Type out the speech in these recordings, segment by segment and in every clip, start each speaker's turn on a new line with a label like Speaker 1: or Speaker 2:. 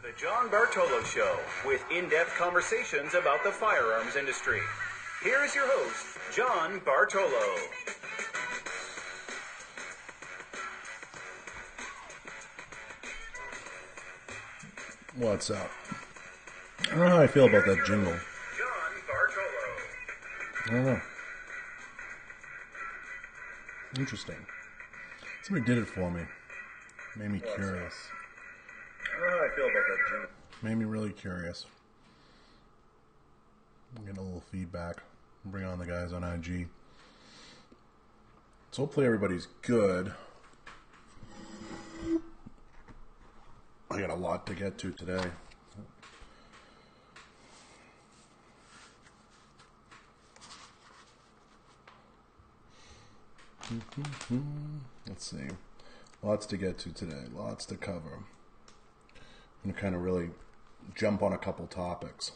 Speaker 1: to the John Bartolo Show with in-depth conversations about the firearms industry. Here is your host, John Bartolo.
Speaker 2: What's up? I don't know how I feel about that jingle.
Speaker 1: John Bartolo.
Speaker 2: I don't know. Interesting. Somebody did it for me. Made me curious.
Speaker 1: I don't know how I feel about that jingle.
Speaker 2: Made me really curious. I'm getting a little feedback. Bring on the guys on IG. So hopefully everybody's good. I got a lot to get to today. Let's see. Lots to get to today. Lots to cover. I'm going to kind of really jump on a couple topics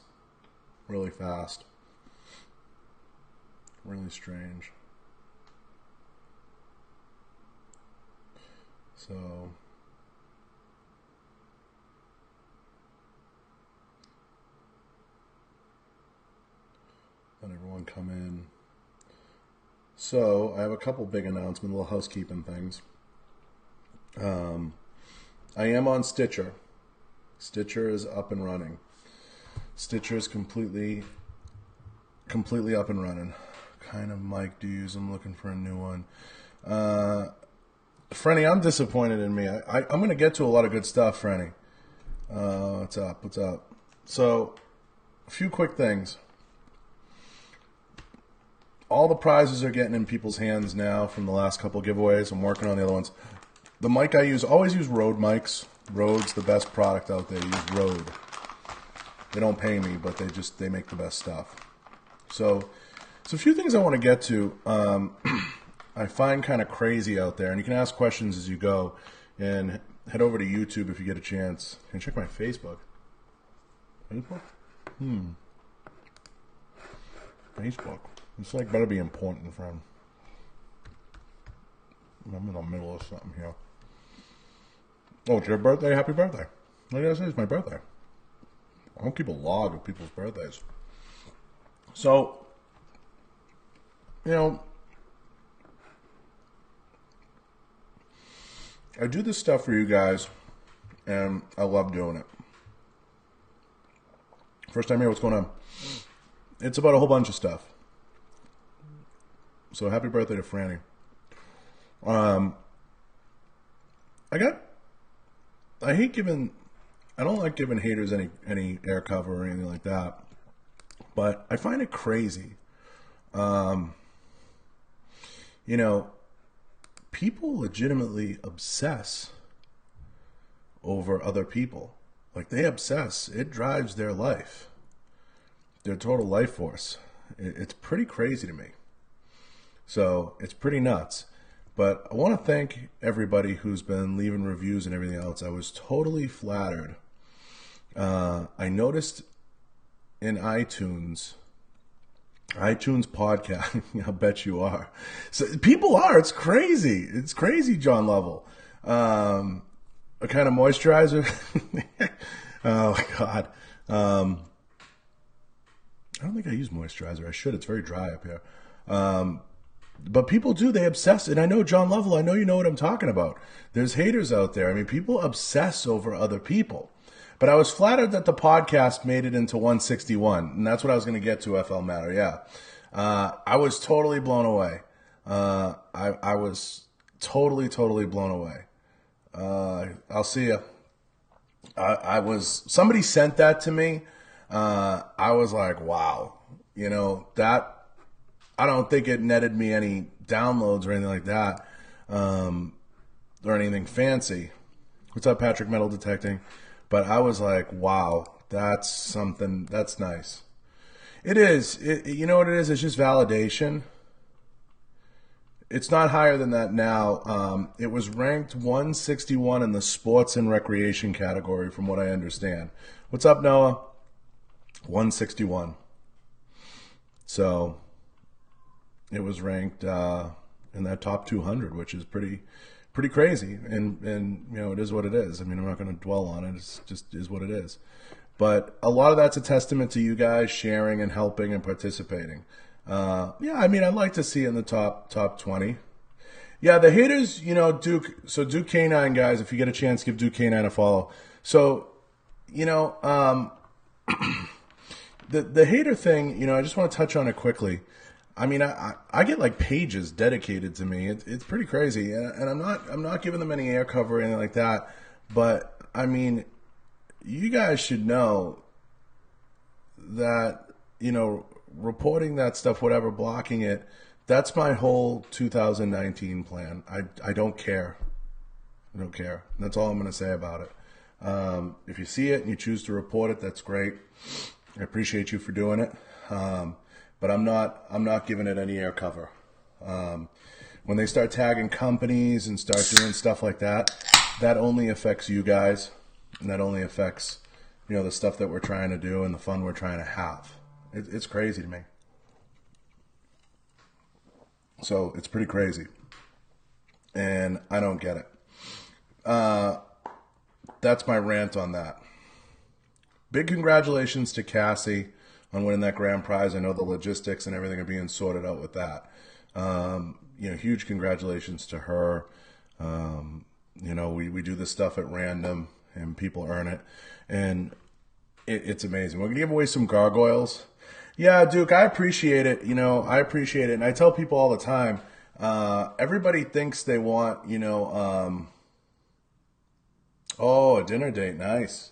Speaker 2: really fast. Really strange. So let everyone come in. So I have a couple big announcements, little housekeeping things. I am on Stitcher. Stitcher is up and running. Stitcher is completely up and running. What kind of mic do you use? I'm looking for a new one. Frenny, I'm disappointed in me. I'm going to get to a lot of good stuff, Frenny. What's up? What's up? So, a few quick things. All the prizes are getting in people's hands now from the last couple giveaways. I'm working on the other ones. The mic I use, always use Rode mics. Rode's the best product out there. Use Rode. They don't pay me, but they make the best stuff. So a few things I want to get to. I find kind of crazy out there, and you can ask questions as you go. And head over to YouTube if you get a chance. You can check my Facebook. Facebook? Facebook. It's like better be important, friend. I'm in the middle of something here. Oh, it's your birthday? Happy birthday. What did I say? It's my birthday. I don't keep a log of people's birthdays. So, you know, I do this stuff for you guys, and I love doing it. First time here, what's going on? It's about a whole bunch of stuff. So happy birthday to Franny. I don't like giving haters any air cover or anything like that, but I find it crazy. You know, people legitimately obsess over other people. Like, they obsess. It drives their life, their total life force. It's pretty crazy to me. So it's pretty nuts. But I want to thank everybody who's been leaving reviews and everything else. I was totally flattered. I noticed in iTunes podcast, I bet you are. So people are. It's crazy. It's crazy, John Lovell. A kind of moisturizer. Oh, my God. I don't think I use moisturizer. I should. It's very dry up here. But people do. They obsess. And I know, John Lovell, I know you know what I'm talking about. There's haters out there. I mean, people obsess over other people. But I was flattered that the podcast made it into 161. And that's what I was going to get to, FL Matter. Yeah. I was totally blown away. I was totally blown away. I'll see you. Somebody sent that to me. I was like, wow. You know, that, I don't think it netted me any downloads or anything like that, or anything fancy. What's up, Patrick Metal Detecting? But I was like, wow, that's something, that's nice. It is. You know what it is? It's just validation. It's not higher than that now. It was ranked 161 in the sports and recreation category, from what I understand. What's up, Noah? 161. So it was ranked that top 200, which is pretty crazy. And you know, it is what it is. I mean, I'm not going to dwell on it. It's just is what it is. But a lot of that's a testament to you guys sharing and helping and participating. Yeah, I mean, I'd like to see it in the top 20. Yeah, the haters, you know, Duke. So Duke K9, guys, if you get a chance, give Duke K9 a follow. So, you know, the hater thing, you know, I just want to touch on it quickly. I mean, I get like pages dedicated to me. It's pretty crazy, and I'm not giving them any air cover or anything like that. But I mean, you guys should know that, you know, reporting that stuff, whatever, blocking it, that's my whole 2019 plan. I don't care. I don't care. That's all I'm going to say about it. If you see it and you choose to report it, that's great. I appreciate you for doing it. But I'm not giving it any air cover. When they start tagging companies and start doing stuff like that, that only affects you guys, and that only affects, you know, the stuff that we're trying to do and the fun we're trying to have. It's crazy to me. So it's pretty crazy, and I don't get it. That's my rant on that. Big congratulations to Cassie on winning that grand prize. I know the logistics and everything are being sorted out with that. You know, huge congratulations to her. You know, we do this stuff at random, and people earn it, and it's amazing. We're gonna give away some gargoyles. Yeah, Duke, I appreciate it. You know, I appreciate it, and I tell people all the time. Everybody thinks they want, you know, oh, a dinner date. Nice.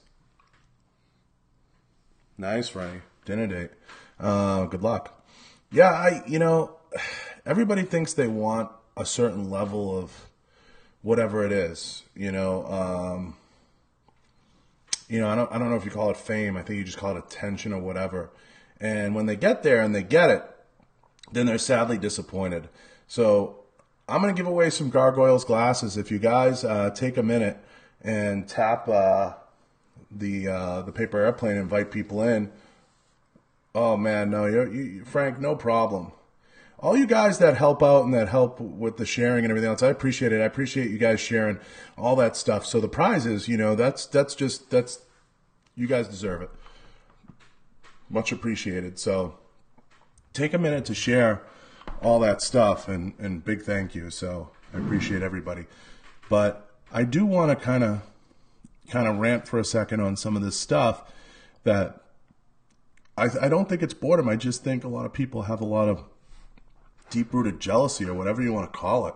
Speaker 2: Nice, Franny. Dinner date. Good luck. Yeah, you know, everybody thinks they want a certain level of whatever it is. You know, I don't know if you call it fame. I think you just call it attention or whatever. And when they get there and they get it, then they're sadly disappointed. So I'm going to give away some Gargoyles glasses. If you guys take a minute and tap the paper airplane, invite people in. Oh man, no, you Frank, no problem. All you guys that help out and that help with the sharing and everything else, I appreciate it. I appreciate you guys sharing all that stuff. So the prizes, you know, that's you guys deserve it. Much appreciated. So take a minute to share all that stuff, and big thank you. So I appreciate everybody. But I do want to kind of rant for a second on some of this stuff that I don't think it's boredom. I just think a lot of people have a lot of deep-rooted jealousy or whatever you want to call it.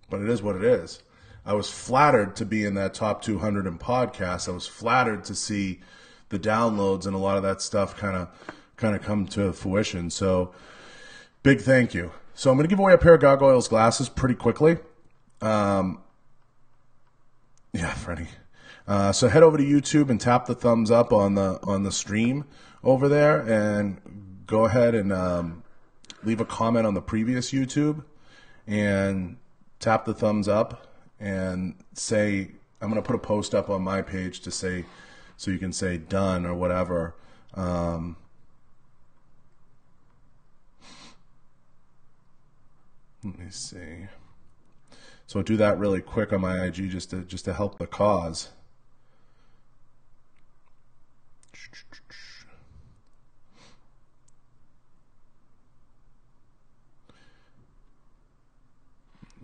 Speaker 2: But it is what it is. I was flattered to be in that top 200 in podcasts. I was flattered to see the downloads and a lot of that stuff kind of come to fruition. So big thank you. So I'm going to give away a pair of Gargoyles glasses pretty quickly. Yeah, Freddie. So head over to YouTube and tap the thumbs up on the stream over there, and go ahead and leave a comment on the previous YouTube, and tap the thumbs up and say, I'm going to put a post up on my page to say, so you can say done or whatever. Let me see. So do that really quick on my IG just to help the cause.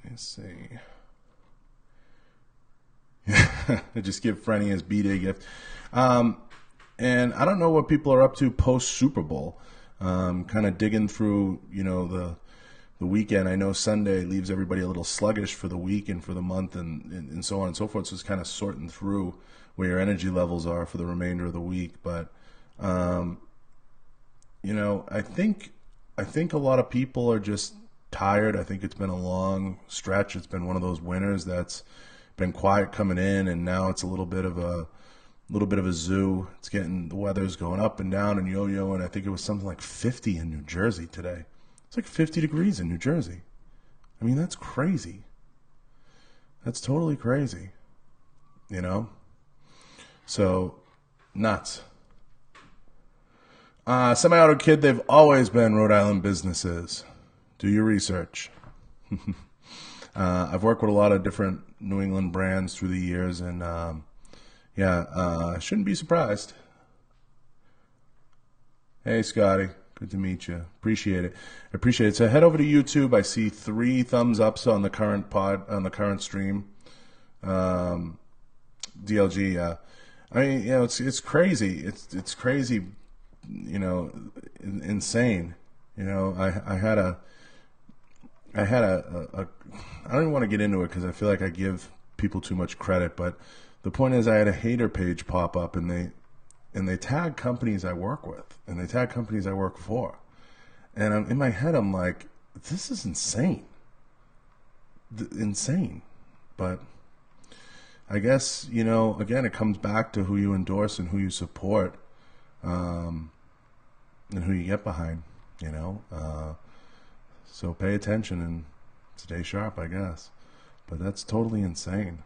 Speaker 2: Let me see. Just give Frenny his B-Day gift. And I don't know what people are up to post Super Bowl. Kind of digging through, you know, the weekend. I know Sunday leaves everybody a little sluggish for the week and for the month and so on and so forth. So it's kind of sorting through where your energy levels are for the remainder of the week. But, you know, I think a lot of people are just tired. I think it's been a long stretch. It's been one of those winters that's been quiet coming in, and now it's a little bit of a zoo. It's getting, the weather's going up and down and yo-yo, and I think it was something like 50 in New Jersey today. It's like 50 degrees in New Jersey. I mean, that's crazy. That's totally crazy. You know? So, nuts. Semi-auto kid, they've always been Rhode Island businesses. Do your research. I've worked with a lot of different New England brands through the years, and I shouldn't be surprised. Hey, Scotty. Good to meet you. Appreciate it. So head over to YouTube. I see 3 thumbs ups on the current stream. DLG, yeah. I mean, it's crazy. It's crazy, insane. I had a I don't even want to get into it because I feel like I give people too much credit, but the point is I had a hater page pop up, and they tag companies I work with, and they tag companies I work for. And in my head, I'm like, this is insane. Insane. But I guess, again, it comes back to who you endorse and who you support, and who you get behind, So pay attention and stay sharp, I guess. But that's totally insane,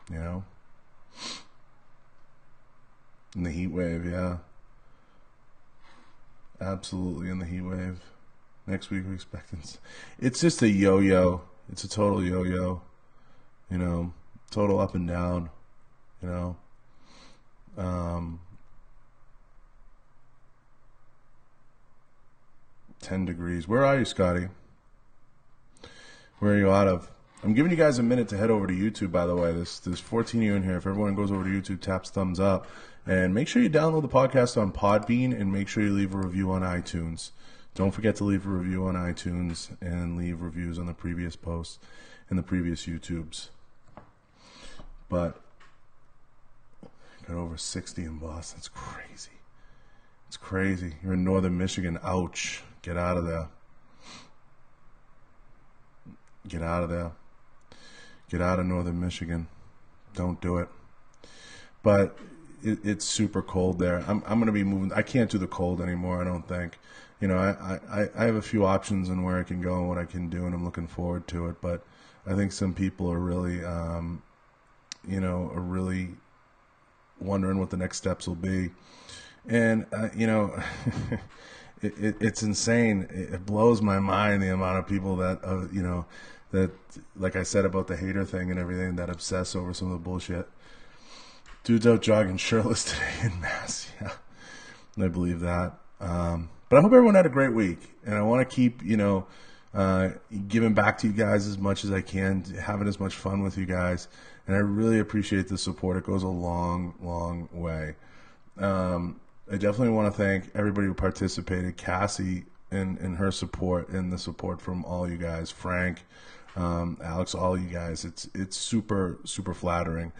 Speaker 2: In the heat wave, yeah. Absolutely in the heat wave. Next week we expect it's just a yo-yo. It's a total yo-yo. Total up and down. 10 degrees. Where are you, Scotty? Where are you out of? I'm giving you guys a minute to head over to YouTube, by the way. There's 14 of you in here. If everyone goes over to YouTube, taps thumbs up. And make sure you download the podcast on Podbean, and make sure you leave a review on iTunes. Don't forget to leave a review on iTunes and leave reviews on the previous posts and the previous YouTubes. But got over 60 in Boston. It's crazy. It's crazy. You're in northern Michigan. Ouch. Get out of there. Get out of there. Get out of northern Michigan. Don't do it. But it's super cold there. I'm going to be moving. I can't do the cold anymore, I don't think. I have a few options on where I can go and what I can do, and I'm looking forward to it. But I think some people are really, are really wondering what the next steps will be. And, it's insane. It blows my mind, the amount of people that, that, like I said about the hater thing and everything, that obsess over some of the bullshit. Dudes out jogging shirtless today in Mass. Yeah, I believe that. But I hope everyone had a great week, and I want to keep, giving back to you guys as much as I can, having as much fun with you guys, and I really appreciate the support. It goes a long, long way. I definitely want to thank everybody who participated, Cassie and her support, and the support from all you guys, Frank, Alex, all you guys. It's super, super flattering.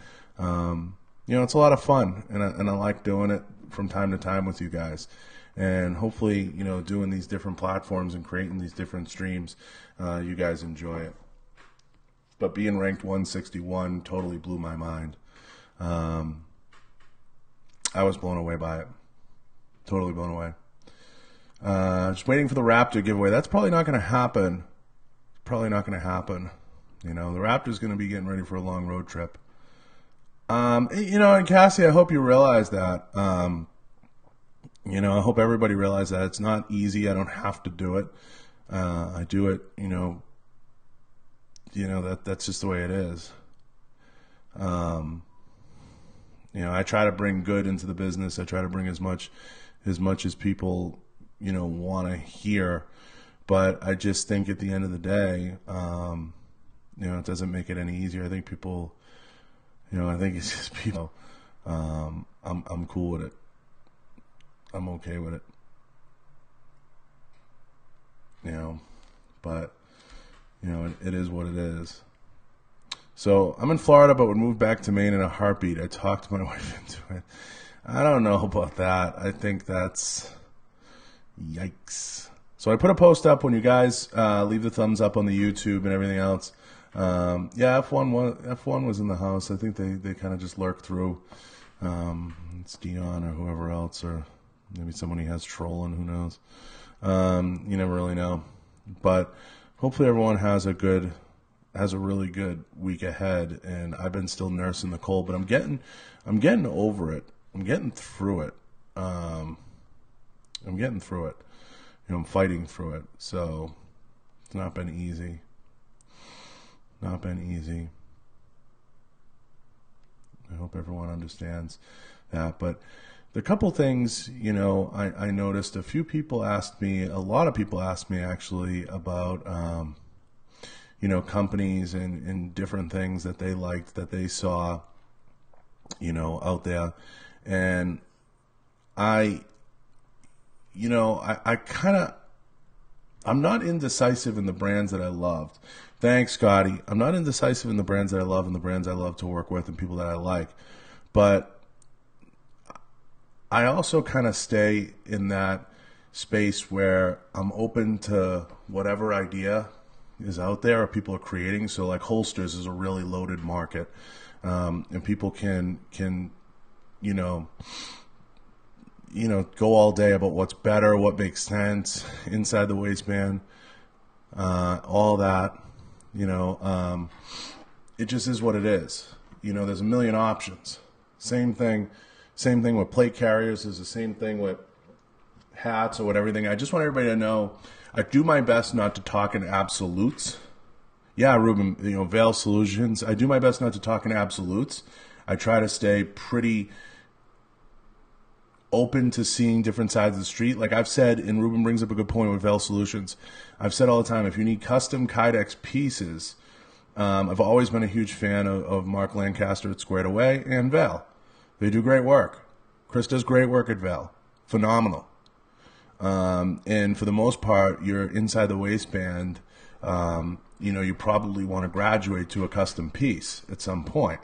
Speaker 2: It's a lot of fun, and I like doing it from time to time with you guys. And hopefully, doing these different platforms and creating these different streams, you guys enjoy it. But being ranked 161 totally blew my mind. I was blown away by it. Totally blown away. Just waiting for the Raptor giveaway. That's probably not going to happen. Probably not going to happen. The Raptor's going to be getting ready for a long road trip. And Cassie, I hope you realize that. I hope everybody realizes that it's not easy. I don't have to do it. I do it, that's just the way it is. I try to bring good into the business. I try to bring as much as people, want to hear. But I just think at the end of the day, it doesn't make it any easier. I think people, I think it's just people. I'm cool with it. I'm okay with it. But it is what it is. So I'm in Florida, but would move back to Maine in a heartbeat. I talked my wife into it. I don't know about that. I think that's yikes. So I put a post up when you guys leave the thumbs up on the YouTube and everything else. F1 was in the house. I think they kind of just lurk through. It's Dion or whoever else, or maybe someone he has trolling. Who knows? You never really know. But hopefully everyone has a really good week ahead. And I've been still nursing the cold, but I'm getting over it. I'm getting through it. I'm fighting through it. So It's not been easy. Not been easy. I hope everyone understands that. But the couple things, you know, I noticed a lot of people asked me actually about, you know, companies and different things that they liked, that they saw, you know, out there. And I'm not indecisive in the brands that I loved. Thanks, Scotty. I'm not indecisive in the brands that I love and the brands I love to work with and people that I like. But I also kind of stay in that space where I'm open to whatever idea is out there or people are creating. So like holsters is a really loaded market. And people can go all day about what's better, what makes sense inside the waistband, all that, it just is what it is. You know, there's a million options. Same thing with plate carriers. There's the same thing with hats or everything. I just want everybody to know, I do my best not to talk in absolutes. Yeah, Ruben, Veil Solutions. I do my best not to talk in absolutes. I try to stay pretty open to seeing different sides of the street. Like I've said, and Ruben brings up a good point with Veil Solutions, I've said all the time, if you need custom Kydex pieces, I've always been a huge fan of Mark Lancaster at Squared Away and Veil. They do great work. Chris does great work at Veil. Phenomenal. And for the most part, you're inside the waistband, you probably want to graduate to a custom piece at some point.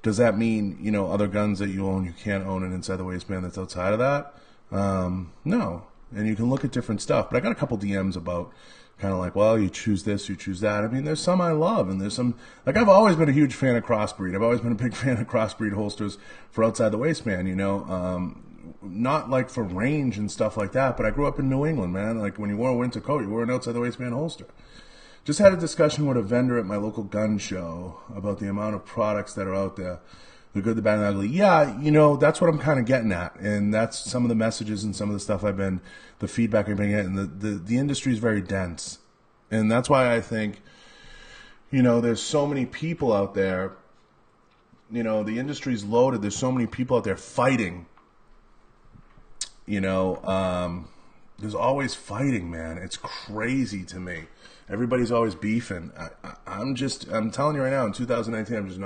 Speaker 2: Does that mean, other guns that you own, you can't own an inside the waistband that's outside of that? No. And you can look at different stuff. But I got a couple DMs about kind of like, well, you choose this, you choose that. I mean, there's some I love, and there's some, like I've always been a huge fan of crossbreed. I've always been a big fan of crossbreed holsters for outside the waistband, not like for range and stuff like that, but I grew up in New England, man. Like when you wore a winter coat, you wore an outside the waistband holster. Just had a discussion with a vendor at my local gun show about the amount of products that are out there, the good, the bad, and the ugly. Yeah, that's what I'm kind of getting at, and that's some of the messages and some of the stuff the feedback I've been getting. The industry is very dense, and that's why I think, there's so many people out there. The industry's loaded. There's so many people out there fighting. There's always fighting, man. It's crazy to me. Everybody's always beefing. I'm telling you right now, in 2019,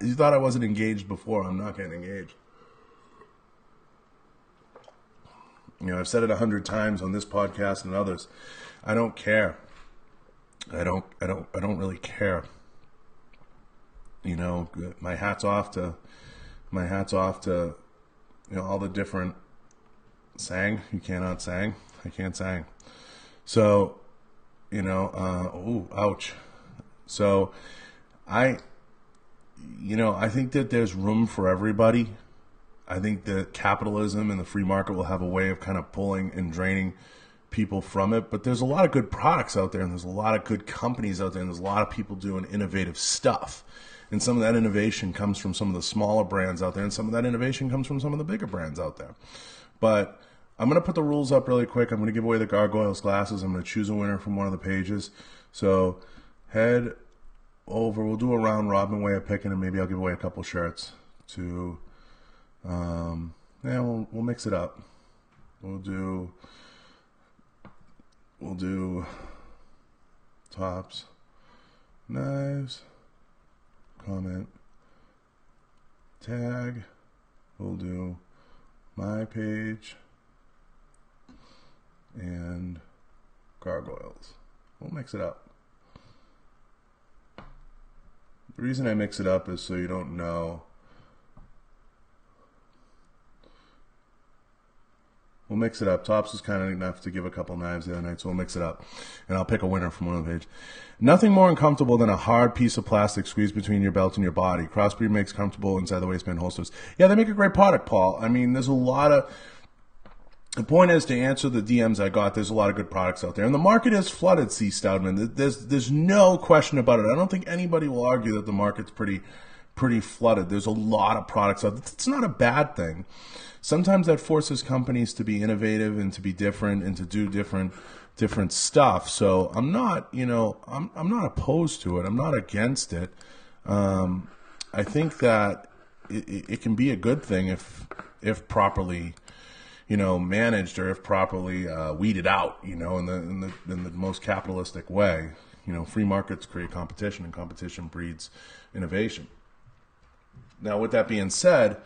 Speaker 2: you thought I wasn't engaged before. I'm not getting engaged. I've said it 100 times on this podcast and others. I don't care. I don't really care. My hat's off to all the different sang. You cannot sang. I can't sang. So, ouch. So, I think that there's room for everybody. I think that capitalism and the free market will have a way of kind of pulling and draining people from it. But there's a lot of good products out there, and there's a lot of good companies out there, and there's a lot of people doing innovative stuff. And some of that innovation comes from some of the smaller brands out there, and some of that innovation comes from some of the bigger brands out there. But I'm going to put the rules up really quick. I'm going to give away the Gargoyles glasses. I'm going to choose a winner from one of the pages. So head over. We'll do a round robin way of picking, and maybe I'll give away a couple shirts to, we'll mix it up. We'll do tops, knives, comment, tag. We'll do my page and gargoyles. We'll mix it up. The reason I mix it up is so you don't know. We'll mix it up. Tops was kind of enough to give a couple knives the other night, so we'll mix it up. And I'll pick a winner from one of the page. Nothing more uncomfortable than a hard piece of plastic squeezed between your belt and your body. Crossbreed makes comfortable inside the waistband holsters. Yeah, they make a great product, Paul. I mean, there's a lot of... The point is, to answer the DMs I got, there's a lot of good products out there. And the market is flooded, C. Stoudman. There's no question about it. I don't think anybody will argue that the market's pretty flooded. There's a lot of products out there. It's not a bad thing. Sometimes that forces companies to be innovative and to be different and to do different different stuff. So I'm not, I'm not opposed to it. I'm not against it. I think that it can be a good thing if properly, managed, or if properly weeded out, in the most capitalistic way. Free markets create competition, and competition breeds innovation. Now, with that being said,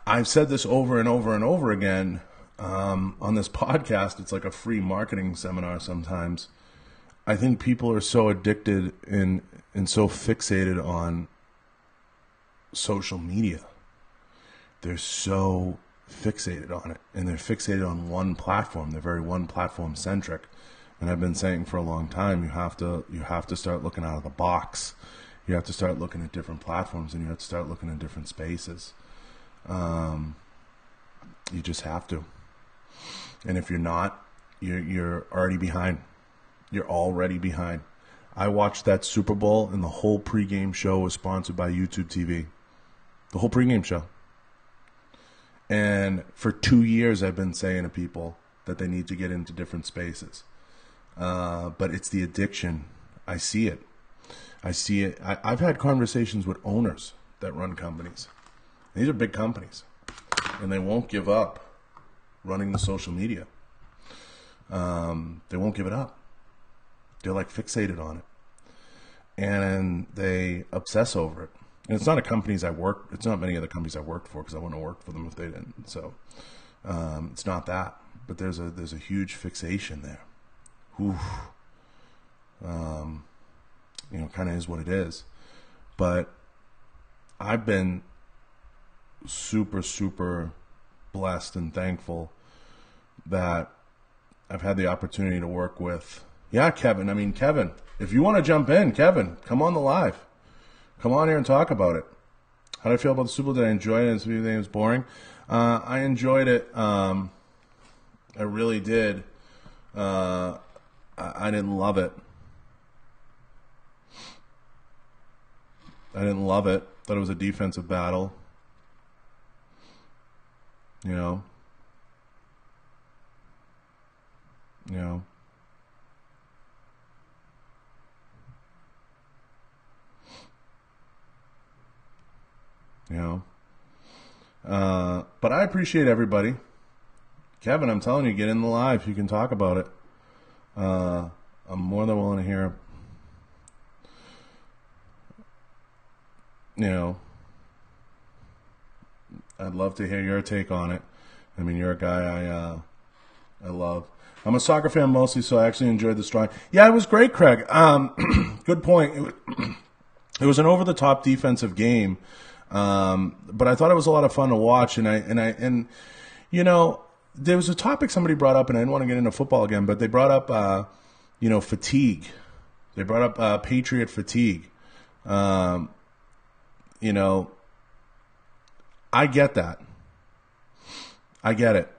Speaker 2: I've said this over and over and over again on this podcast. It's like a free marketing seminar sometimes. I think people are so addicted and so fixated on social media. They're so fixated on it, and they're fixated on one platform. They're very one platform centric. And I've been saying for a long time, you have to start looking out of the box. You have to start looking at different platforms, and you have to start looking at different spaces. You just have to. And if you're not, you're already behind. You're already behind. I watched that Super Bowl, and the whole pregame show was sponsored by YouTube TV. The whole pregame show. And for 2 years, I've been saying to people that they need to get into different spaces. But it's the addiction. I see it. I've had conversations with owners that run companies. These are big companies, and they won't give up running the social media. They won't give it up. They're like fixated on it, and they obsess over it. And it's not it's not many of the companies I worked for, because I wouldn't have worked for them if they didn't. So it's not that, but there's a huge fixation there. Oof. Kind of is what it is. But I've been super, super blessed and thankful that I've had the opportunity to work with. Yeah, Kevin. Kevin, if you want to jump in, Kevin, come on the live. Come on here and talk about it. How did I feel about the Super Bowl? Did I enjoy it? Did you think it was boring? I enjoyed it. I really did. I didn't love it. Thought it was a defensive battle. But I appreciate everybody. Kevin, I'm telling you, get in the live. You can talk about it. I'm more than willing to hear. I'd love to hear your take on it. You're a guy I love. I'm a soccer fan mostly, so I actually enjoyed the drawing. Yeah, it was great, Craig. Good point. It was an over-the-top defensive game, but I thought it was a lot of fun to watch. And there was a topic somebody brought up, and I didn't want to get into football again, but they brought up, fatigue. They brought up Patriot fatigue. I get that. I get it.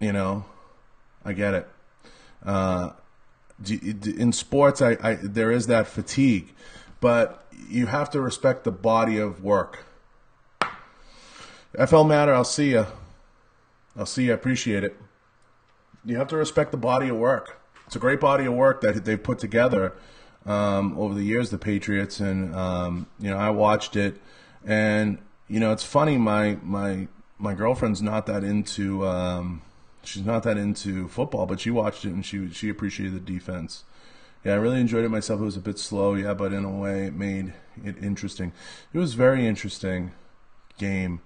Speaker 2: I get it. In sports, there is that fatigue, but you have to respect the body of work. FL Matter, I'll see you. I appreciate it. You have to respect the body of work. It's a great body of work that they've put together over the years, the Patriots, and I watched it, and it's funny. My girlfriend's not that into. She's not that into football, but she watched it and she appreciated the defense. Yeah, I really enjoyed it myself. It was a bit slow, yeah, but in a way it made it interesting. It was a very interesting game.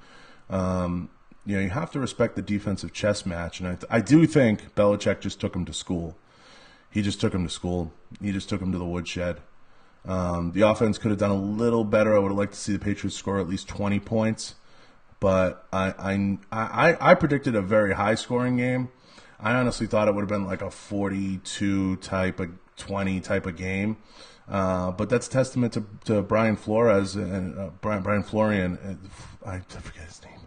Speaker 2: You have to respect the defensive chess match, and I do think Belichick just took him to school. He just took him to school. He just took him to the woodshed. The offense could have done a little better. I would have liked to see the Patriots score at least 20 points. But I predicted a very high-scoring game. I honestly thought it would have been like a 42 type of 20 type of game. But that's testament to Brian Flores and Brian Florian. I forget his name,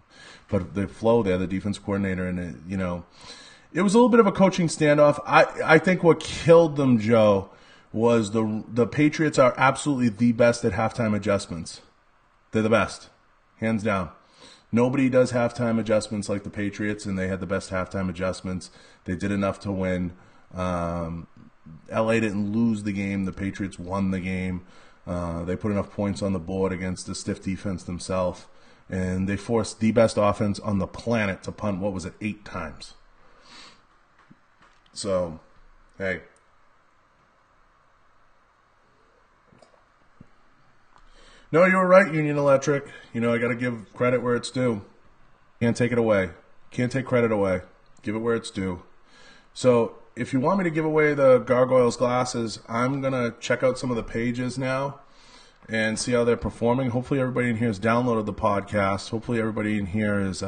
Speaker 2: but the flow there, the defense coordinator, and it was a little bit of a coaching standoff. I think what killed them, Joe, was the Patriots are absolutely the best at halftime adjustments. They're the best, hands down. Nobody does halftime adjustments like the Patriots, and they had the best halftime adjustments. They did enough to win. LA didn't lose the game. The Patriots won the game. They put enough points on the board against a stiff defense themselves, and they forced the best offense on the planet to punt, 8 times. So, hey. No, you were right, Union Electric. I got to give credit where it's due. Can't take it away. Can't take credit away. Give it where it's due. So, if you want me to give away the Gargoyles glasses, I'm going to check out some of the pages now and see how they're performing. Hopefully everybody in here has downloaded the podcast. Hopefully everybody in here is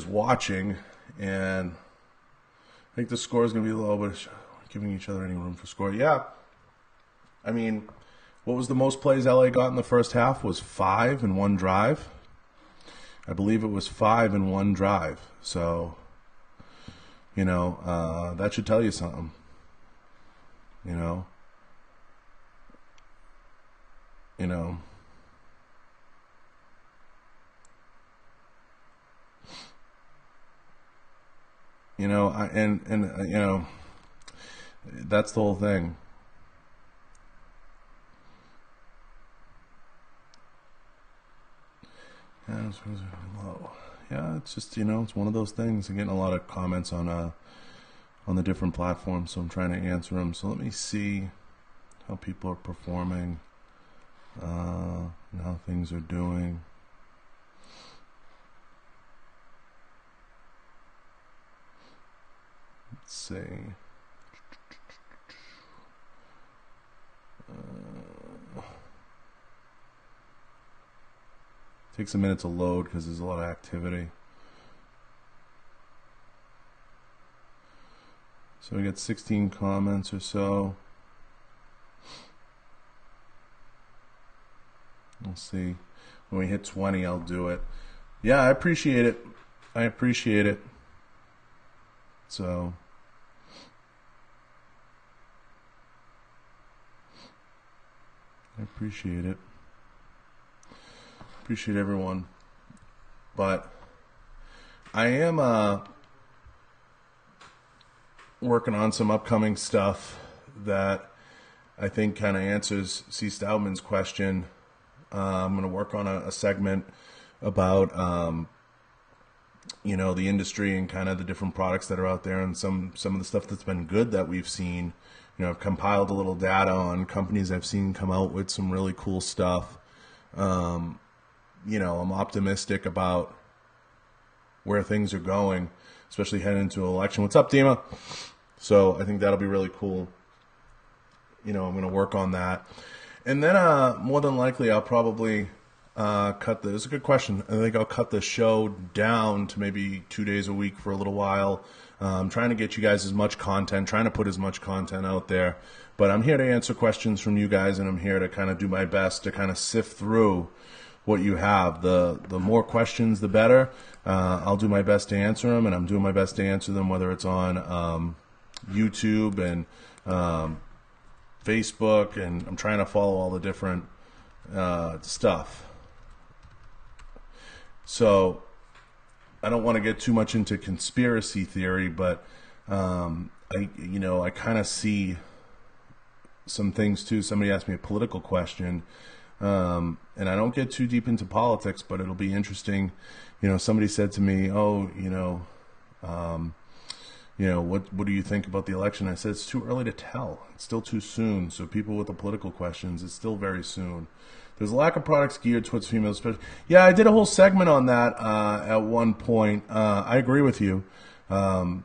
Speaker 2: watching. And I think the score is going to be low, but giving each other any room for score. Yeah. I mean, what was the most plays LA got in the first half was 5 in one drive. I believe it was 5 in one drive. So, that should tell you something. That's the whole thing. Yeah, it's low. Yeah, it's just it's one of those things. I'm getting a lot of comments on the different platforms, so I'm trying to answer them. So let me see how people are performing, and how things are doing. Let's see. Takes a minute to load because there's a lot of activity. So we got 16 comments or so. We'll see. When we hit 20, I'll do it. Yeah, I appreciate it. So, I appreciate it. Appreciate everyone. But I am working on some upcoming stuff that I think kind of answers C. Stoutman's question. I'm going to work on a segment about the industry and kind of the different products that are out there, and some of the stuff that's been good that we've seen. I've compiled a little data on companies I've seen come out with some really cool stuff. I'm optimistic about where things are going, especially heading into an election. What's up, Dima? So I think that'll be really cool. I'm going to work on that. And then more than likely, I'll probably it's a good question. I think I'll cut the show down to maybe 2 days a week for a little while. I'm trying to get you guys as much content, trying to put as much content out there. But I'm here to answer questions from you guys, and I'm here to kind of do my best to kind of sift through what you have. The more questions, the better. I'll do my best to answer them, and I'm doing my best to answer them, whether it's on YouTube and Facebook, and I'm trying to follow all the different stuff. So I don't want to get too much into conspiracy theory, but I kind of see some things too. Somebody asked me a political question, and I don't get too deep into politics, but it'll be interesting. Somebody said to me, what do you think about the election? I said, it's too early to tell. It's still too soon. So people with the political questions, it's still very soon. There's a lack of products geared towards females. Yeah, I did a whole segment on that at one point. I agree with you. I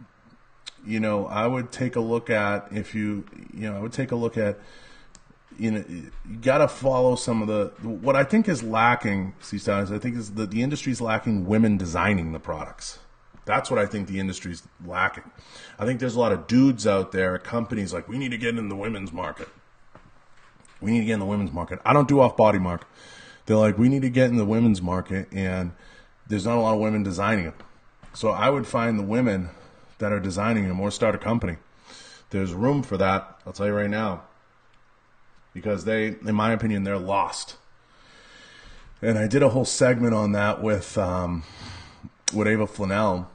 Speaker 2: would take a look at you got to follow some of what I think is lacking, I think is that the industry's lacking women designing the products. That's what I think the industry's lacking. I think there's a lot of dudes out there, companies like, we need to get in the women's market. I don't do off-body mark. They're like, we need to get in the women's market, and there's not a lot of women designing it. So I would find the women that are designing them or start a company. There's room for that, I'll tell you right now. Because in my opinion, they're lost. And I did a whole segment on that with Ava Flanell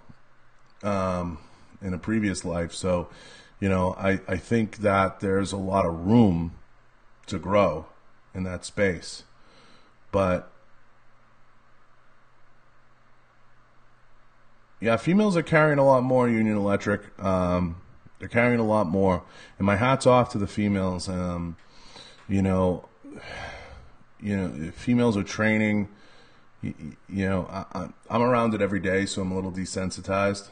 Speaker 2: in a previous life. So, I think that there's a lot of room to grow in that space. But yeah, females are carrying a lot more Union Electric. They're carrying a lot more. And my hat's off to the females. Females are training. I'm around it every day, so I'm a little desensitized.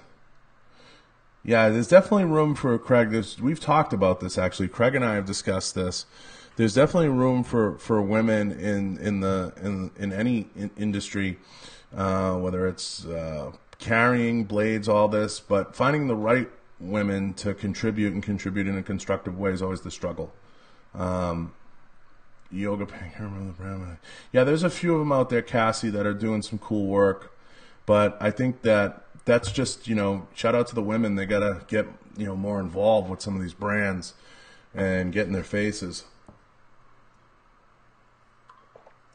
Speaker 2: Yeah, there's definitely room for Craig. We've talked about this, actually. Craig and I have discussed this. There's definitely room for women in any industry, whether it's carrying blades, all this, but finding the right women to contribute in a constructive way is always the struggle. Yoga Pink. Yeah, there's a few of them out there, Cassie, that are doing some cool work, but I think that's just, shout out to the women. They got to get, more involved with some of these brands and get in their faces.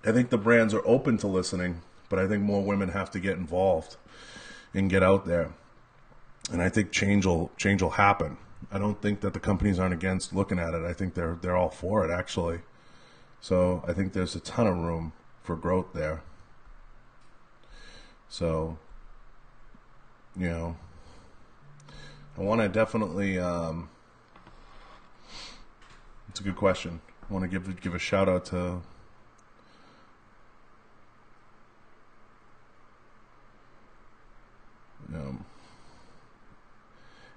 Speaker 2: I think the brands are open to listening, but I think more women have to get involved and get out there. And I think change will happen. I don't think that the companies aren't against looking at it. I think they're all for it, actually. So I think there's a ton of room for growth there. So, I want to definitely, it's a good question. I want to give a shout out to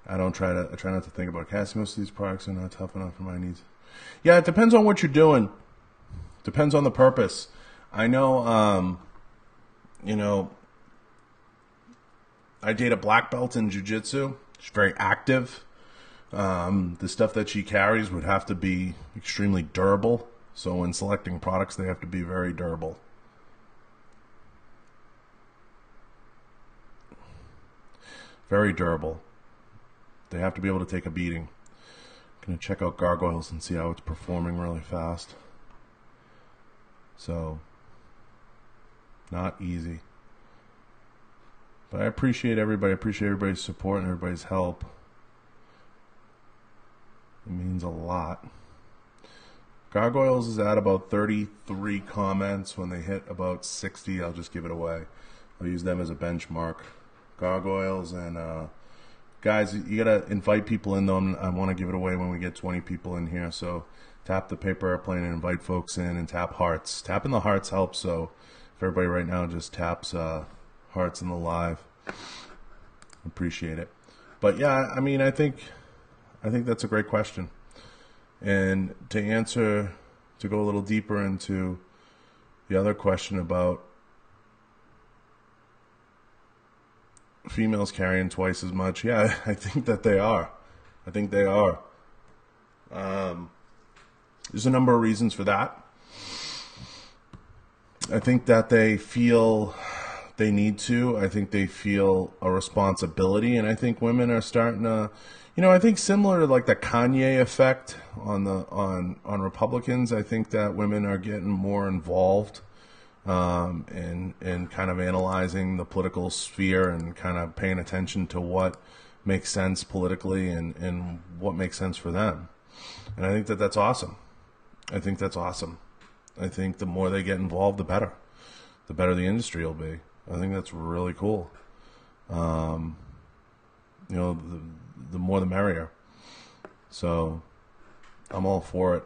Speaker 2: I try not to think about Cassie. Most of these products are not tough enough for my needs. Yeah, it depends on what you're doing. Depends on the purpose. I know, I date a black belt in jiu-jitsu. She's very active. The stuff that she carries would have to be extremely durable. So when selecting products, they have to be very durable. Very durable. They have to be able to take a beating. I'm going to check out Gargoyles and see how it's performing really fast. So, not easy. But I appreciate everybody. I appreciate everybody's support and everybody's help. It means a lot. Gargoyles is at about 33 comments. When they hit about 60, I'll just give it away. I'll use them as a benchmark. Gargoyles and guys, you gotta invite people in though. I want to give it away when we get 20 people in here. So tap the paper airplane and invite folks in, and tap hearts. Tapping the hearts helps. So if everybody right now just taps hearts in the live, appreciate it. But yeah, I mean, I think that's a great question. And to go a little deeper into the other question about females carrying twice as much, yeah, I think that they are. I think they are. There's a number of reasons for that. I think that they feel they need to. I think they feel a responsibility, and I think women are starting to, I think similar to like the Kanye effect on Republicans. I think that women are getting more involved in kind of analyzing the political sphere and kind of paying attention to what makes sense politically and what makes sense for them. And I think that that's awesome. I think that's awesome. I think the more they get involved, the better. The better the industry will be. I think that's really cool. The more the merrier. So I'm all for it.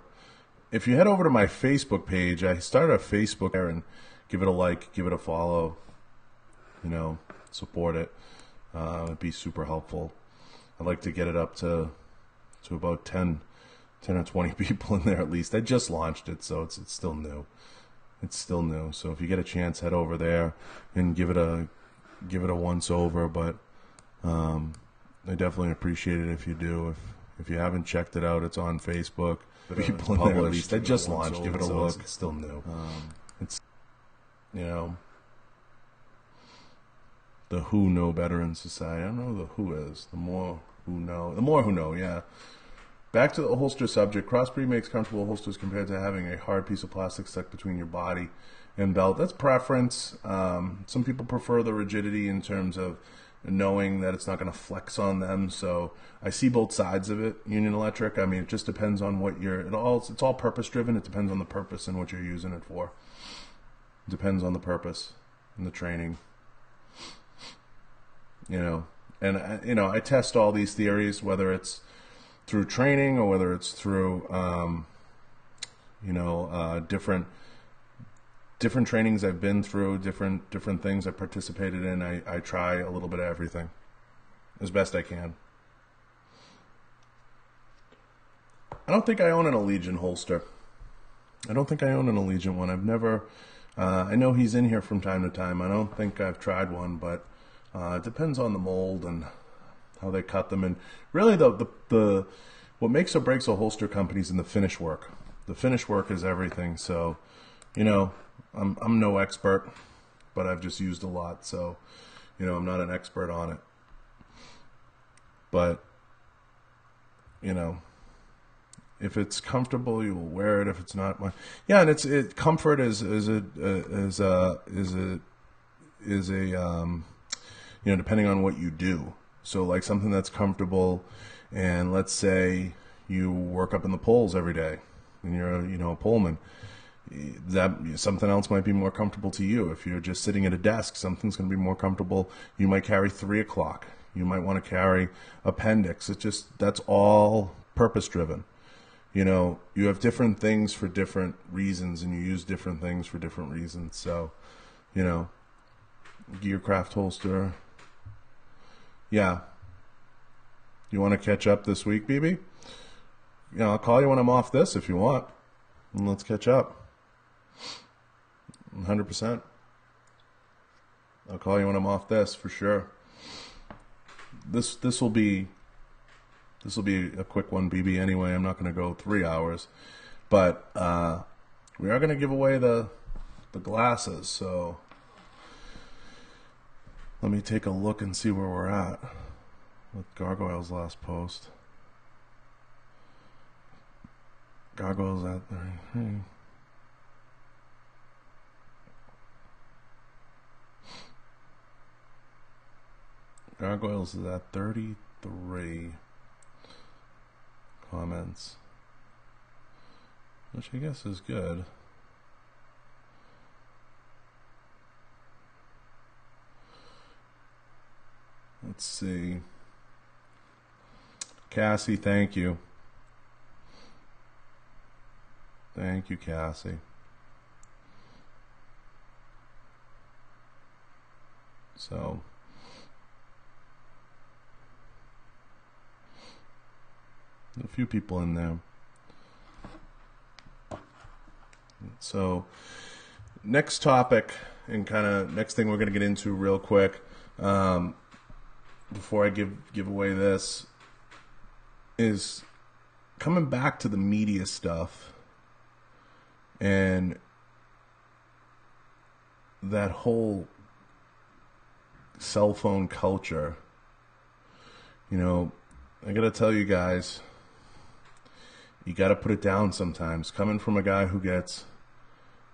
Speaker 2: If you head over to my Facebook page, I started a Facebook there, and give it a like, give it a follow, support it. It'd be super helpful. I'd like to get it up to about 10 or 20 people in there at least. I just launched it, so it's still new. It's still new. So if you get a chance, head over there and give it a once over. But I definitely appreciate it if you do. If you haven't checked it out, it's on Facebook. People in there at least. I just launched. Give it a look. It's still new. It's the who know better in society. I don't know who the who is. The more who know. The more who know. Yeah. Back to the holster subject. Crossbreed makes comfortable holsters compared to having a hard piece of plastic stuck between your body and belt. That's preference. Some people prefer the rigidity in terms of knowing that it's not going to flex on them. So I see both sides of it. Union Electric, I mean, it just depends on what it's all purpose driven. It depends on the purpose and what you're using it for. It depends on the purpose and the training. And I test all these theories, whether it's through training or whether it's through, different trainings I've been through, different things I've participated in. I try a little bit of everything as best I can. I don't think I own an Allegiant holster. I don't think I own an Allegiant one. I've never, I know he's in here from time to time. I don't think I've tried one, but it depends on the mold and how they cut them. And really the what makes or breaks a holster company is in the finish work. The finish work is everything. So, I'm no expert, but I've just used a lot. So, I'm not an expert on it. But, if it's comfortable, you will wear it. If it's not, yeah, and comfort is depending on what you do. So like something that's comfortable, and let's say you work up in the poles every day, and you're a poleman. That something else might be more comfortable to you. If you're just sitting at a desk, something's going to be more comfortable. You might carry 3 o'clock. You might want to carry appendix. That's all purpose driven. You have different things for different reasons, and you use different things for different reasons. So, Gearcraft holster. Yeah. You want to catch up this week, BB? I'll call you when I'm off this if you want. And let's catch up. 100%. I'll call you when I'm off this for sure. This will be a quick one, BB. Anyway, I'm not going to go 3 hours, but we are going to give away the glasses. So let me take a look and see where we're at with Gargoyle's last post. Gargoyle's at 33. Gargoyles is at 33 comments, which I guess is good. Let's see. Cassie, thank you. Thank you, Cassie. So, a few people in there. So, next topic, and kind of next thing we're going to get into real quick, before I give away this, is coming back to the media stuff and that whole cell phone culture. I gotta tell you guys, you gotta put it down sometimes. Coming from a guy who gets,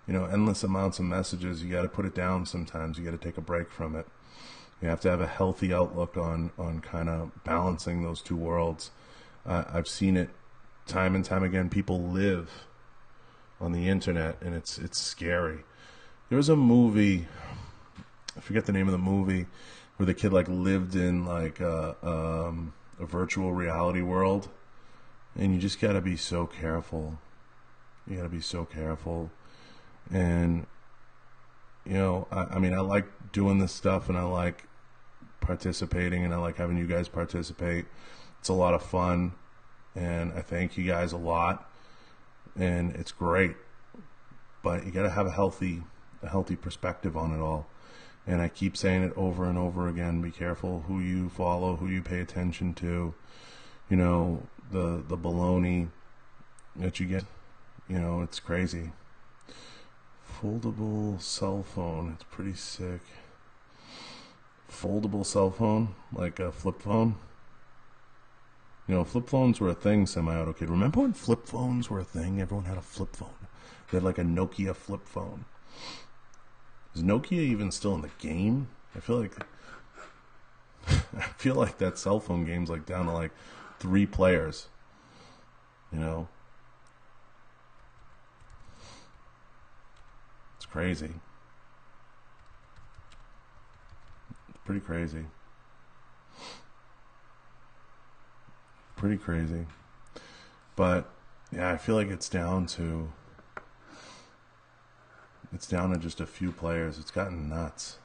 Speaker 2: endless amounts of messages, you gotta put it down sometimes. You gotta take a break from it. You have to have a healthy outlook on kind of balancing those two worlds. I've seen it time and time again. People live on the internet, and it's scary. There was a movie, I forget the name of the movie, where the kid lived in a virtual reality world, and you just gotta be so careful. You gotta be so careful, and I mean, I like doing this stuff, and I like participating, and I like having you guys participate. It's a lot of fun, and I thank you guys a lot, and it's great. But you got to have a healthy perspective on it all. And I keep saying it over and over again. Be careful who you follow, who you pay attention to. The baloney that you get. It's crazy. Foldable cell phone. It's pretty sick. Foldable cell phone, like a flip phone. Flip phones were a thing, semi-auto kid. Remember when flip phones were a thing? Everyone had a flip phone. They had like a Nokia flip phone. Is Nokia even still in the game? I feel like that cell phone game's like down to like 3 players. You know? It's crazy. It's pretty crazy. Pretty crazy. But yeah, I feel like it's down to just a few players. It's gotten nuts.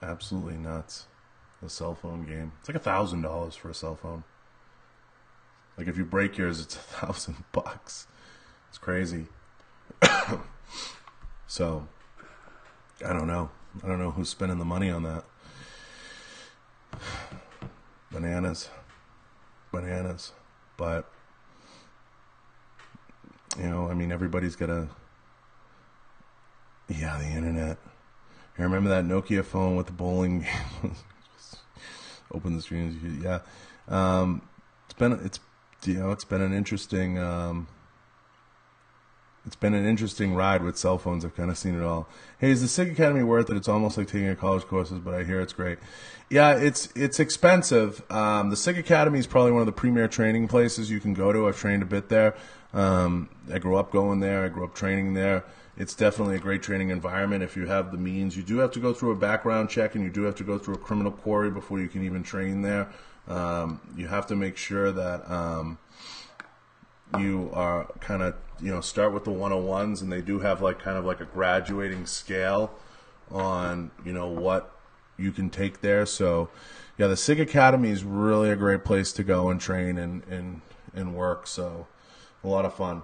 Speaker 2: Absolutely nuts. The cell phone game. It's like $1,000 for a cell phone. Like if you break yours, it's $1,000. It's crazy. So I don't know. I don't know who's spending the money on that. Bananas. But you know, I mean, everybody's got a. Yeah, the internet. I remember that Nokia phone with the bowling game. Open the screen. Yeah, it's been an interesting ride with cell phones. I've kind of seen it all. Hey, is the Sig Academy worth it? It's almost like taking a college courses, but I hear it's great. Yeah, it's expensive. The Sig Academy is probably one of the premier training places you can go to. I've trained a bit there. I grew up going there. I grew up training there. It's definitely a great training environment if you have the means. You do have to go through a background check, and you do have to go through a criminal query before you can even train there. You have to make sure that you are kind of, start with the 101s, and they do have kind of a graduating scale on, what you can take there. So, yeah, the Sig Academy is really a great place to go and train and work. So, a lot of fun.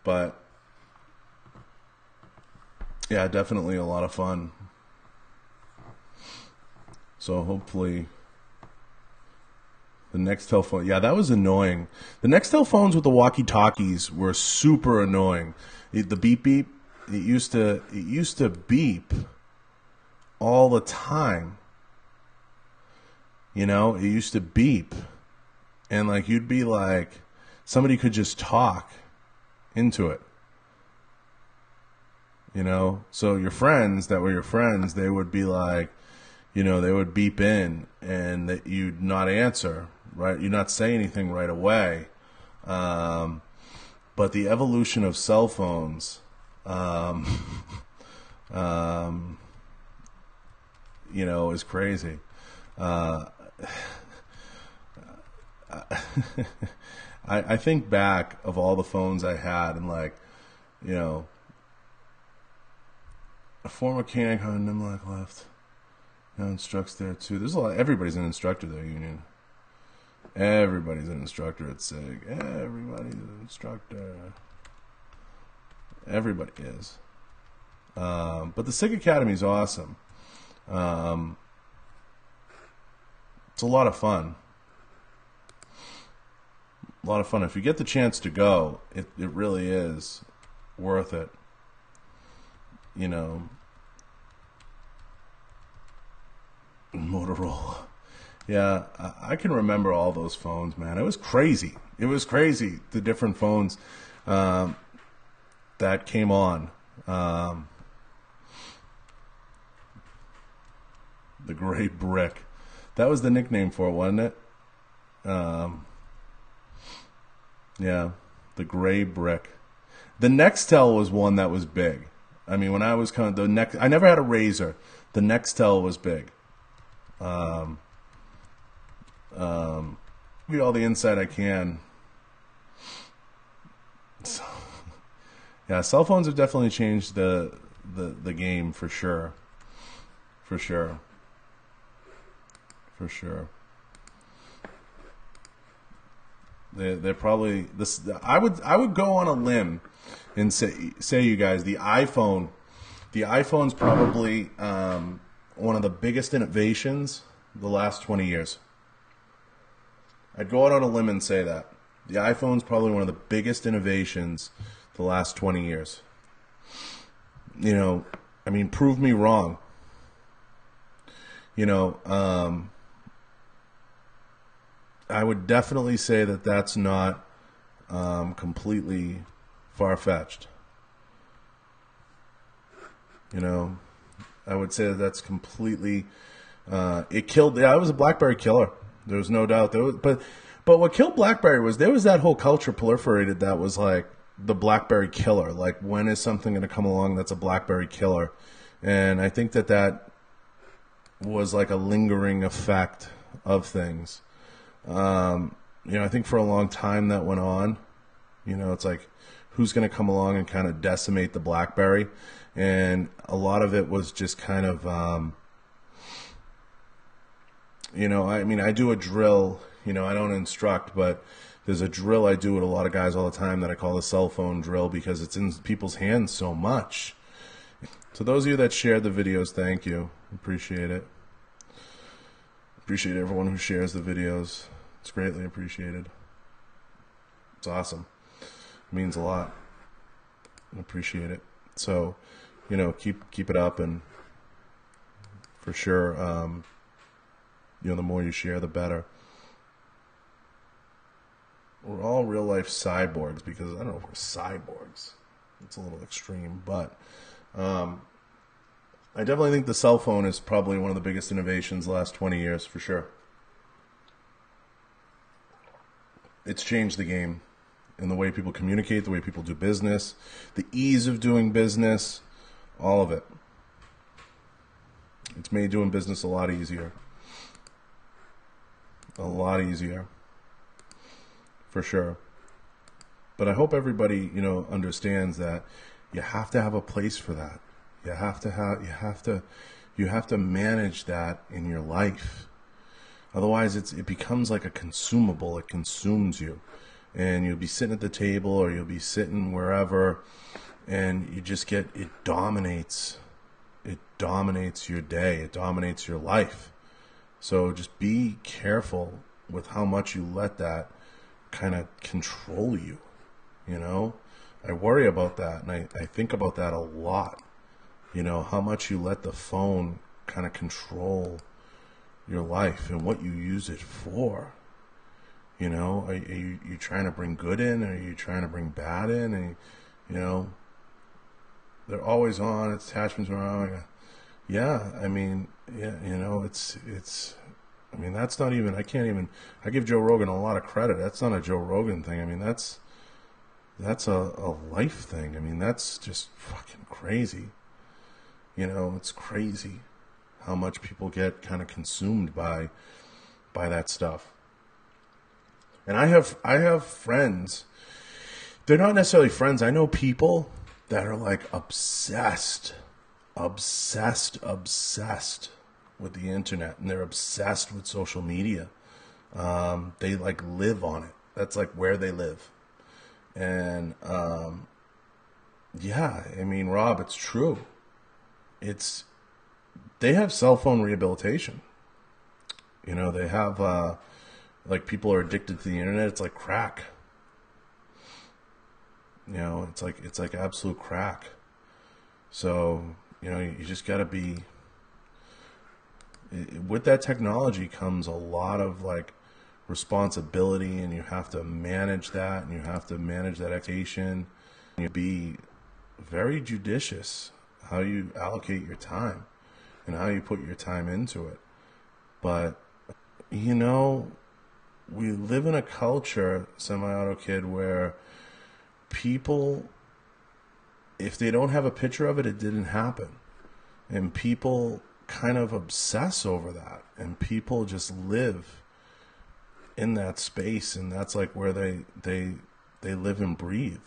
Speaker 2: But, yeah, definitely a lot of fun. So, hopefully the Nextel phone, yeah, that was annoying. The Nextel phones with the walkie-talkies were super annoying. The beep beep, it used to beep all the time. It used to beep, and you'd be like, somebody could just talk into it. So your friends that were your friends, they would be like, they would beep in, and that you'd not answer. Right, you not say anything right away, but the evolution of cell phones, is crazy. I think back of all the phones I had, and a former mechanic on Nimlock left. Now instructs there too. There's a lot. Everybody's an instructor there, Union. Everybody's an instructor at SIG. Everybody's an instructor. Everybody is. But the SIG Academy is awesome. It's a lot of fun. A lot of fun. If you get the chance to go, it really is worth it. Motorola. Yeah, I can remember all those phones, man. It was crazy. The different phones that came on. The gray brick. That was the nickname for it, wasn't it? Yeah, the gray brick. The Nextel was one that was big. I mean, when I was I never had a Razor. The Nextel was big. Give you all the insight I can. So, yeah, cell phones have definitely changed the game for sure. They're probably this. I would go on a limb and say you guys, the iPhone's probably one of the biggest innovations the last 20 years. I'd go out on a limb and say that. The iPhone's probably one of the biggest innovations the last 20 years. Prove me wrong. I would definitely say that that's not completely far-fetched. You know, I would say that's completely, it killed, yeah, it was a BlackBerry killer. There was no doubt. But what killed BlackBerry was there was that whole culture proliferated that was like the BlackBerry killer. Like, when is something going to come along that's a BlackBerry killer? And I think that was like a lingering effect of things. You know, I think for a long time that went on. You know, it's like, who's going to come along and kind of decimate the BlackBerry? And a lot of it was just kind of, you know, I mean, I do a drill, you know, I don't instruct, but there's a drill I do with a lot of guys all the time that I call the cell phone drill, because it's in people's hands so much. So those of you that shared the videos, thank you. Appreciate it. Appreciate everyone who shares the videos. It's greatly appreciated. It's awesome. It means a lot. I appreciate it. So, you know, keep it up, and for sure, you know, the more you share, the better. We're all real life cyborgs, because I don't know if we're cyborgs. It's a little extreme, but I definitely think the cell phone is probably one of the biggest innovations the last 20 years, for sure. It's changed the game in the way people communicate, the way people do business, the ease of doing business, all of it. It's made doing business a lot easier. A lot easier. For sure. But I hope everybody, you know, understands that you have to have a place for that. You have to manage that in your life. Otherwise it becomes like a consumable. It consumes you. And you'll be sitting at the table, or you'll be sitting wherever, and you just get, it dominates your day. It dominates your life. So just be careful with how much you let that kind of control you. You know, I worry about that, and I think about that a lot. You know, how much you let the phone kind of control your life and what you use it for. You know, are you trying to bring good in? Are you trying to bring bad in? And, you know, they're always on. It's attachments are on. Yeah, I mean, yeah, you know, it's. I mean, that's not even. I give Joe Rogan a lot of credit. That's not a Joe Rogan thing. I mean, that's a life thing. I mean, that's just fucking crazy. You know, it's crazy how much people get kind of consumed by that stuff. And I have friends. They're not necessarily friends. I know people that are like obsessed with the internet, and they're obsessed with social media. They like live on it. That's like where they live. And yeah, I mean, Rob, it's true. They have cell phone rehabilitation. You know, they have like, people are addicted to the internet. It's like crack. You know, it's like absolute crack. So, you know, you just got to be, with that technology comes a lot of like responsibility, and you have to manage that, and you have to manage that expectation. You be very judicious how you allocate your time and how you put your time into it. But, you know, we live in a culture, Semi-Auto Kid, where people, if they don't have a picture of it, it didn't happen. And people kind of obsess over that. And people just live in that space, and that's like where they live and breathe.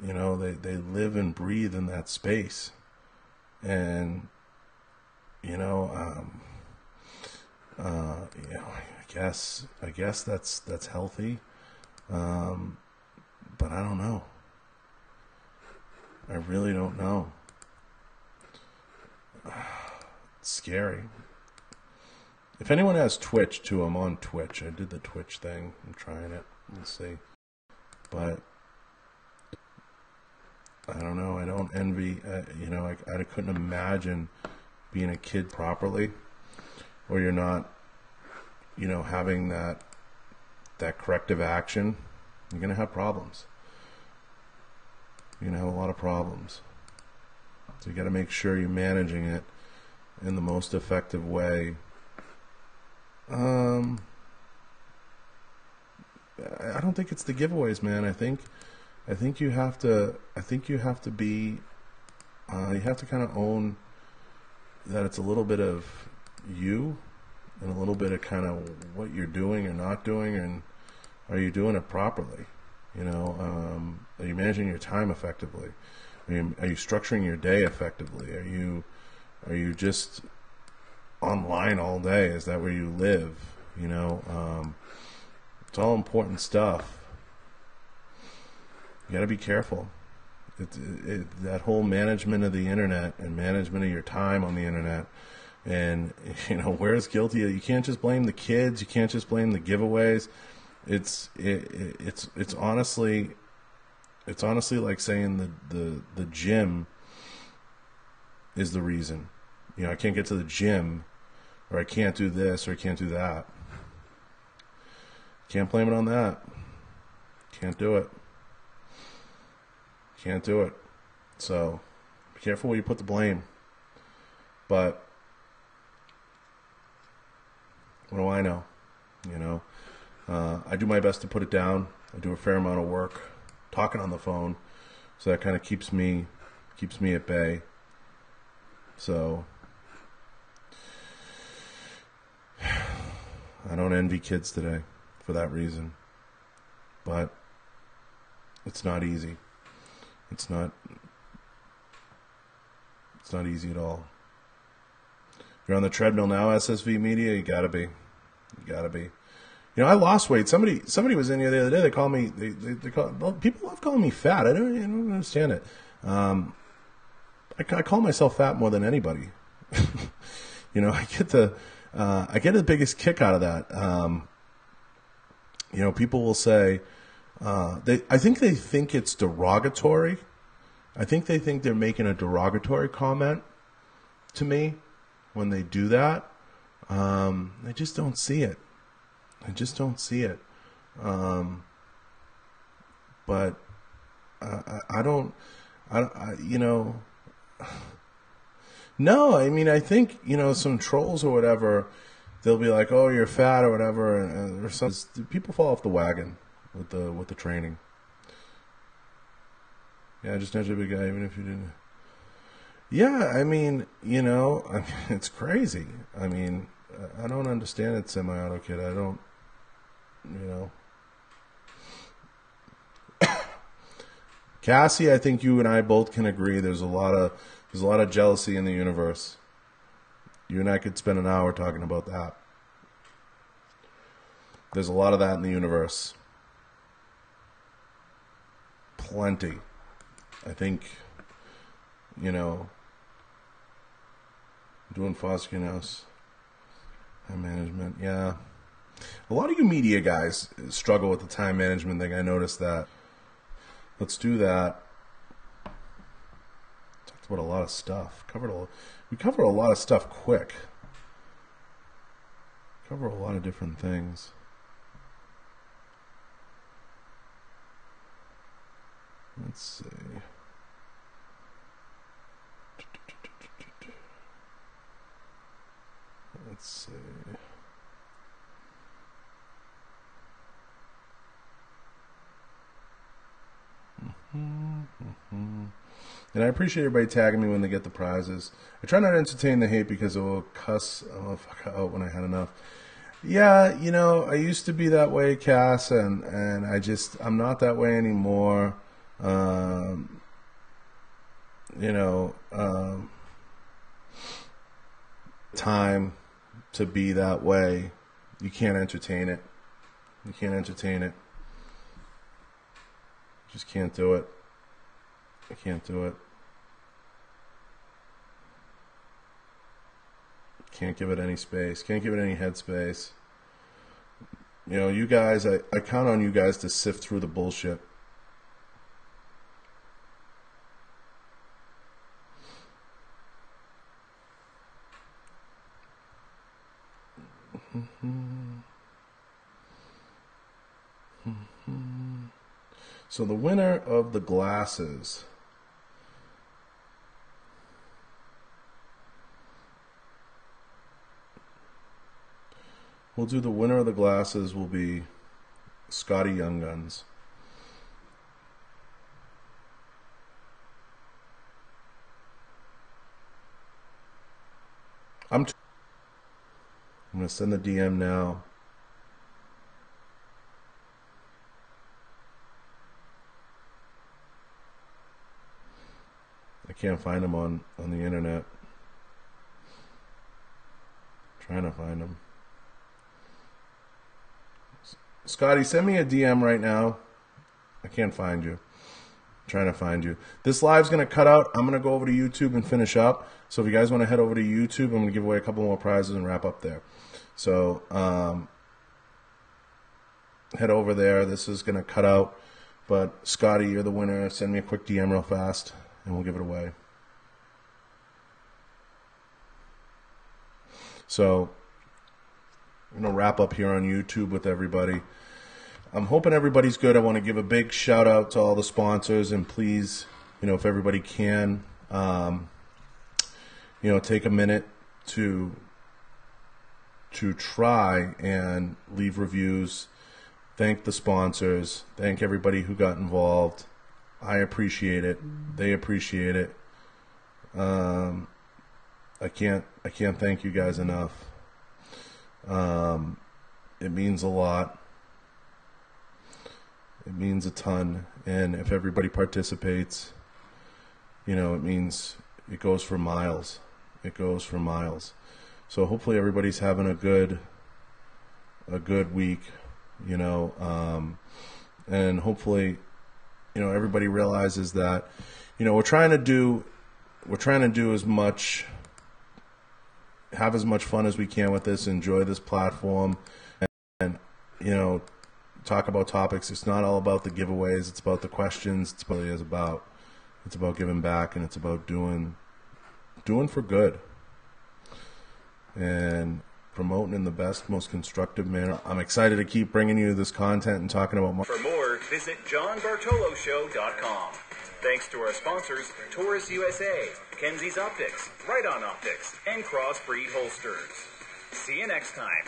Speaker 2: You know, they live and breathe in that space. And, you know, you know, I guess that's healthy. But I don't know. I really don't know. It's scary. If anyone has Twitch too, I'm on Twitch. I did the Twitch thing. I'm trying it. We'll see. But I don't know. I don't envy. You know, I couldn't imagine being a kid properly, where you're not, you know, having that corrective action. You're gonna have problems. you're going to have a lot of problems. So you got to make sure you're managing it in the most effective way. I don't think it's the giveaways, man. I think you have to be you have to kind of own that it's a little bit of you and a little bit of kind of what you're doing or not doing, and are you doing it properly? You know, are you managing your time effectively? Are you structuring your day effectively? Are you just online all day? Is that where you live? You know, it's all important stuff. You got to be careful. That whole management of the internet and management of your time on the internet, and you know, where's guilty? You can't just blame the kids. You can't just blame the giveaways. It's honestly like saying the gym is the reason. You know, I can't get to the gym, or I can't do this, or I can't do that. Can't blame it on that. Can't do it. Can't do it. So be careful where you put the blame. But what do I know? You know, I do my best to put it down. I do a fair amount of work talking on the phone, so that kind of keeps me at bay. So I don't envy kids today for that reason. But it's not easy. It's not easy at all. You're on the treadmill now, SSV Media. You gotta be. You know, I lost weight. Somebody was in here the other day. They call me. People love calling me fat. I don't understand it. I call myself fat more than anybody. You know, I get the biggest kick out of that. You know, people will say, I think they think it's derogatory. I think they think they're making a derogatory comment to me when they do that. I just don't see it. But I don't, you know, no, I mean, I think, you know, some trolls or whatever, they'll be like, oh, you're fat or whatever. Or some people fall off the wagon with the training. Yeah, just not a big guy, even if you didn't. Yeah, I mean, you know, it's crazy. I mean, I don't understand it, semi-auto kid. I don't, you know. Cassie, I think you and I both can agree. There's a lot of jealousy in the universe. You and I could spend an hour talking about that. There's a lot of that in the universe. Plenty. I think, you know, doing foster house time management, yeah. A lot of you media guys struggle with the time management thing. I noticed that. Let's do that. Talked about a lot of stuff. We cover a lot of stuff quick. Cover a lot of different things. Let's see. Let's see. And I appreciate everybody tagging me when they get the prizes. I try not to entertain the hate because it will cuss the fuck out when I had enough. Yeah, you know, I used to be that way, Cass, and I'm not that way anymore. You know, time to be that way. You can't entertain it. Just can't do it. I can't do it. Can't give it any space. Can't give it any headspace. You know, you guys, I count on you guys to sift through the bullshit. So the winner of the glasses. We'll do the winner of the glasses will be Scotty Young Guns. I'm going to send the DM now. I can't find him on the internet. Trying to find him. Scotty, send me a DM right now. I can't find you. I'm trying to find you. This live's going to cut out. I'm going to go over to YouTube and finish up. So if you guys want to head over to YouTube, I'm going to give away a couple more prizes and wrap up there. So head over there. This is going to cut out. But Scotty, you're the winner. Send me a quick DM real fast, and we'll give it away. So I'm going to wrap up here on YouTube with everybody. I'm hoping everybody's good. I want to give a big shout out to all the sponsors, and please, if everybody can, take a minute to try and leave reviews. Thank the sponsors. Thank everybody who got involved. I appreciate it. They appreciate it. I can't thank you guys enough. It means a lot. It means a ton. And if everybody participates, it means it goes for miles. It goes for miles. So hopefully everybody's having a good week, and hopefully, everybody realizes that, we're trying to do have as much fun as we can with this, enjoy this platform, and talk about topics. It's not all about the giveaways. It's about the questions. It's about giving back, and it's about doing for good and promoting in the best, most constructive manner. I'm excited to keep bringing you this content and talking about more.
Speaker 1: For more, visit JohnBartoloShow.com. Thanks to our sponsors, Taurus USA, Kenzies Optics, Riton Optics, and Crossbreed Holsters. See you next time.